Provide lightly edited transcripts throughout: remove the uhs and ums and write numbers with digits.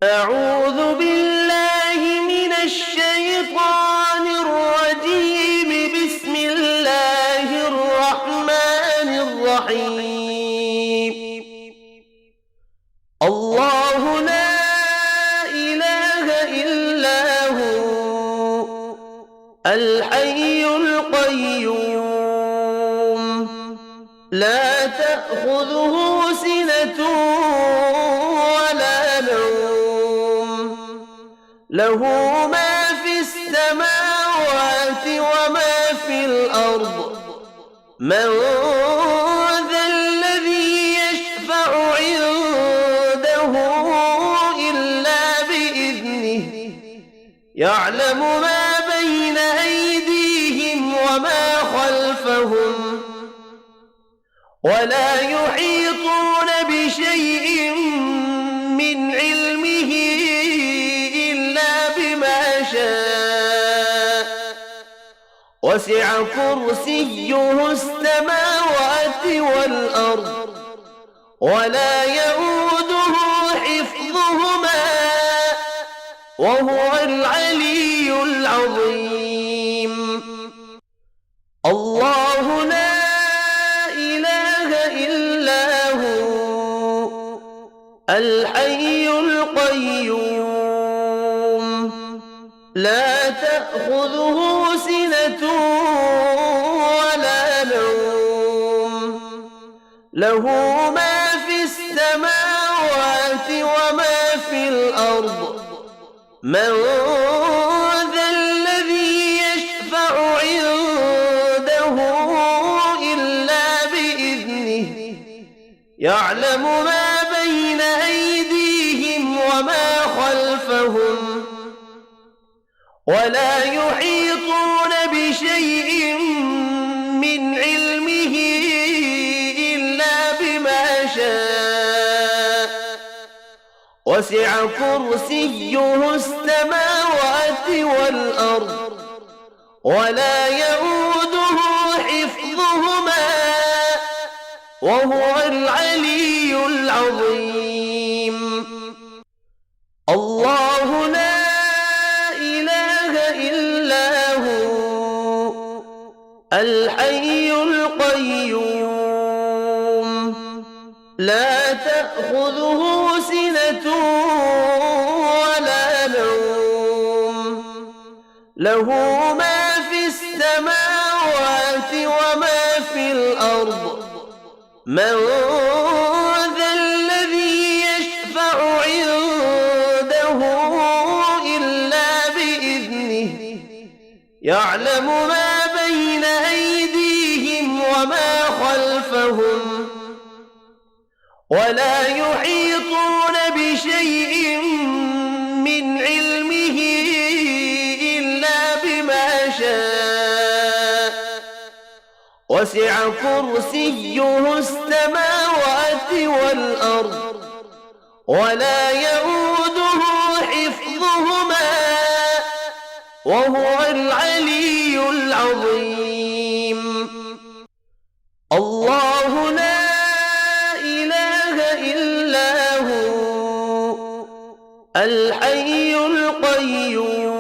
أعوذ بالله من الشيطان الرجيم. بسم الله الرحمن الرحيم. الله لا إله إلا هو الحي القيوم لا تأخذه سنة ولا نوم له ما في السماوات وما في الأرض من ذا الذي يشفع عنده إلا بإذنه يعلم ما بين أيديهم وما خلفهم ولا يحيطون بشيء من علمه إلا بما شاء وسع كرسيه السماوات والأرض ولا يؤوده حفظهما وهو العلي العظيم. الله لا إله إلا هو الحي القيوم لا تأخذه سنة ولا نوم له ما في السماوات وما في الأرض من ذا الذي يشفع عنده إلا بإذنه يعلم ما بين أيديهم وما خلفهم ولا يحيطون بشيء من علمه إلا بما شاء وسع كرسيه السماوات والأرض ولا يؤوده حفظهما وهو العلي العظيم. الله لا إله إلا هو الحي القيوم لا تأخذه سنة ولا نوم له ما في السماوات وما في الأرض من ذا الذي يشفع عنده إلا بإذنه يعلم ما بين أيديهم وما خلفهم ولا يحيطون بشيء من علمه إلا بما شاء وسع كرسيه السماوات والأرض ولا يؤوده حفظهما وهو العلي العظيم. الله لا إله إلا هو الحي القيوم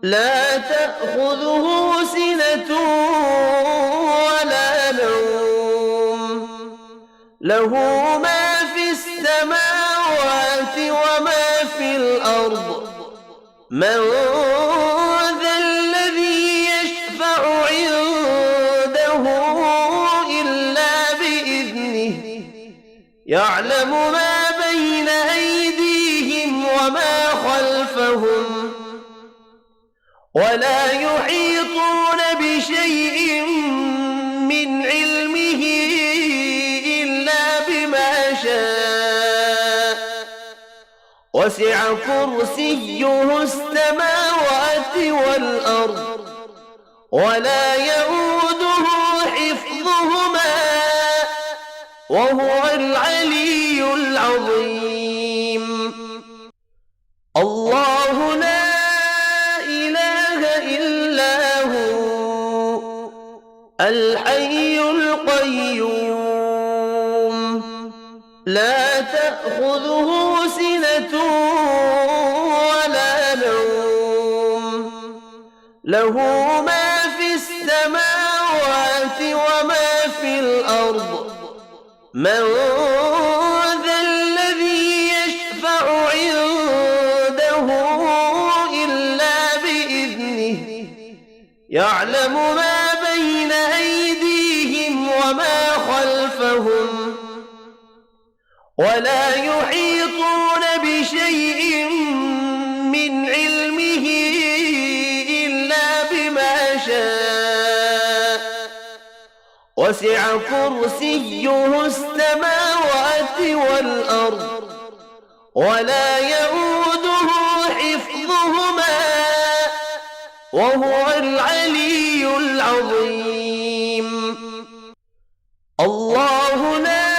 لا تأخذه سنة ولا نوم له ما في السماوات وما في الأرض من ذا الذي يشفع عنده إلا بإذنه يعلم ما بين أيديهم وما خلفهم ولا يحيطون بشيء من علمه إلا بما شاء وسع كرسيه السماوات والأرض ولا يؤوده حفظهما وهو العلي العظيم. الله لا إله إلا هو الحي القيوم لا تأخذه له ما في السماوات وما في الأرض من ذا الذي يشفع عنده إلا بإذنه يعلم ما بين أيديهم وما خلفهم ولا يحيطون بشيء من علمه إلا بما شاء وسع كرسيه السماوات والأرض ولا يؤوده حفظهما وهو العلي العظيم. الله لا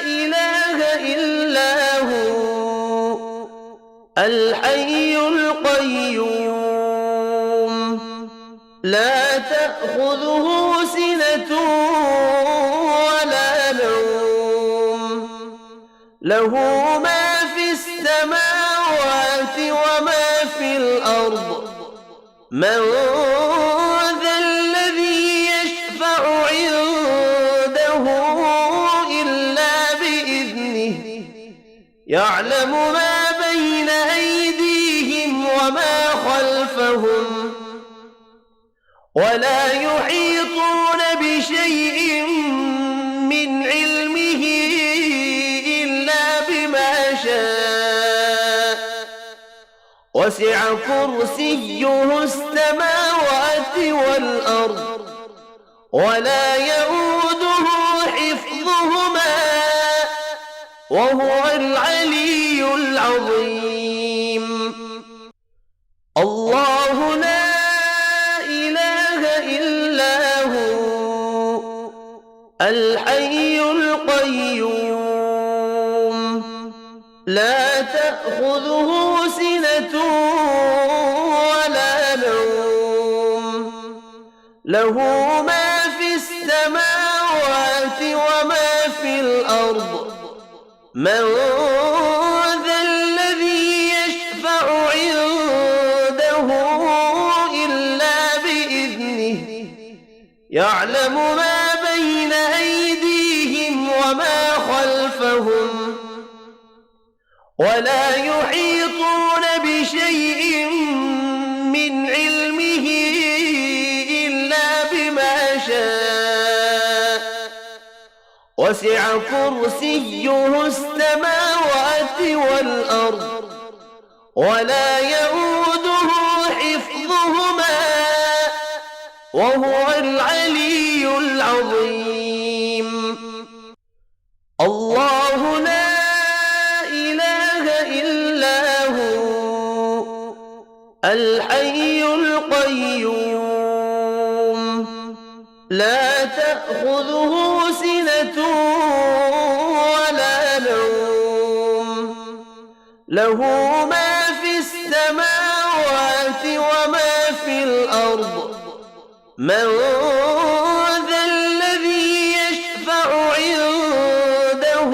إله إلا هو الحي القيوم لا تأخذه سنة ولا نوم له ما في السماوات وما في الأرض من ذا الذي يشفع عنده إلا بإذنه يعلم ما بين أيديهم وما خلفهم ولا يحيطون بشيء من علمه إلا بما شاء وسع كرسيه السماوات والأرض ولا يؤوده حفظهما وهو العلي العظيم. الله لا إله إلا هو الحي القيوم لا تأخذه سنة ولا نوم له ما في السماوات وما في الأرض من ذا الذي يشفع عنده إلا بإذنه يعلم ما بين أيديهم وما خلفهم ولا يحيطون بشيء من علمه إلا بما شاء وسع كرسيه السماوات والأرض ولا يؤوده حفظهما وهو العلي العظيم. الله لا إله إلا هو الحي القيوم لا تأخذه سنة ولا نوم له ما في السماوات وما في الأرض من ذا الذي يشفع عنده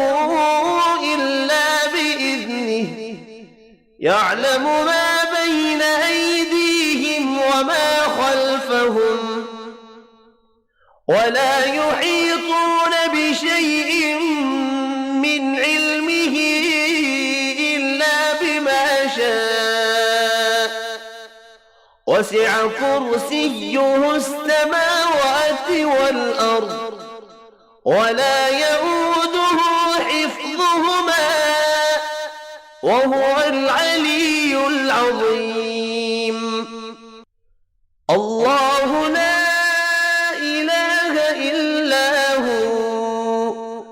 إلا بإذنه يعلم ما بين أيديهم وما خلفهم ولا يحيطون بشيء من علمه إلا بما شاء وسع كرسيه السماوات والأرض ولا يؤوده حفظهما وهو العلي العظيم. الله لا إله إلا هو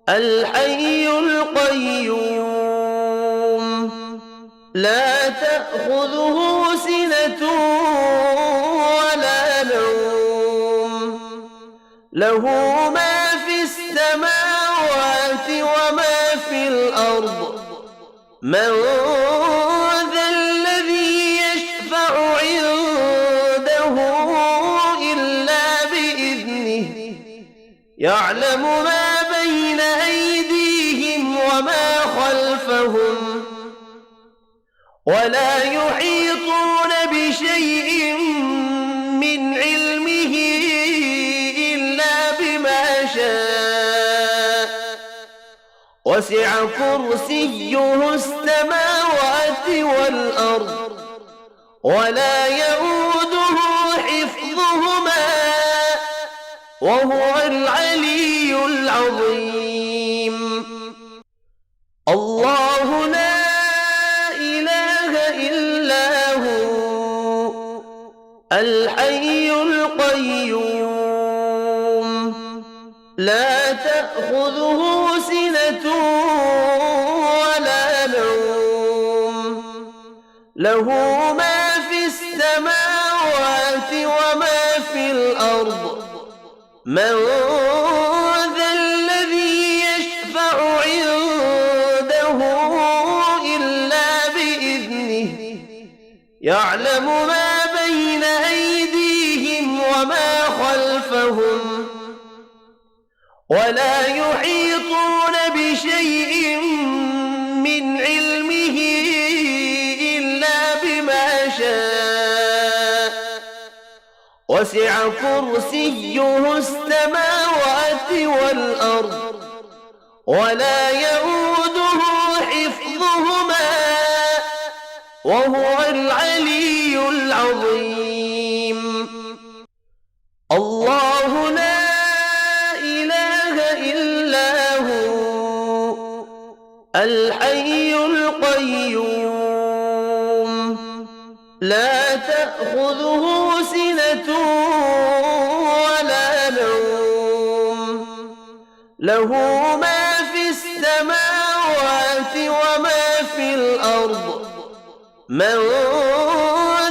الحي القيوم لا تأخذه سنة ولا نوم له ما في السماوات وما في الأرض من ذا الذي يشفع عنده إلا بإذنه يعلم ما بين أيديهم وما خلفهم ولا يحيطون بشيء وسع كرسيه السماوات والأرض ولا يؤوده حفظهما وهو العلي العظيم. الله لا إله إلا هو الحي القيوم لا تأخذه سنة ولا نوم له ما في السماوات وما في الأرض من ذا الذي يشفع عنده إلا بإذنه يعلم ما بين أيديهم وما خلفهم ولا يحيطون بشيء من علمه إلا بما شاء وسع كرسيه السماوات والأرض ولا يؤوده حفظهما وهو العلي العظيم. الله لا إله إلا هو الحي القيوم لا تأخذه سنة ولا نوم له ما في السماوات وما في الأرض من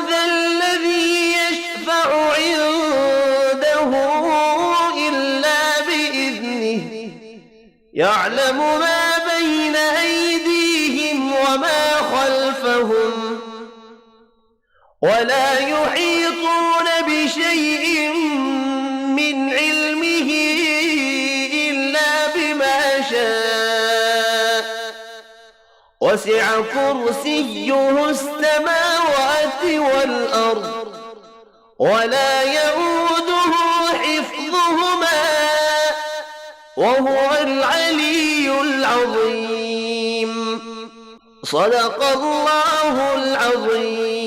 ذا الذي يشفع عنده إلا بإذنه يعلم ما بين أيديهم وما خلفهم ولا يحيطون بشيء من علمه إلا بما شاء وسع كرسيه السماوات والأرض ولا يؤوده حفظهما وهو العلي العظيم. صدق الله العظيم.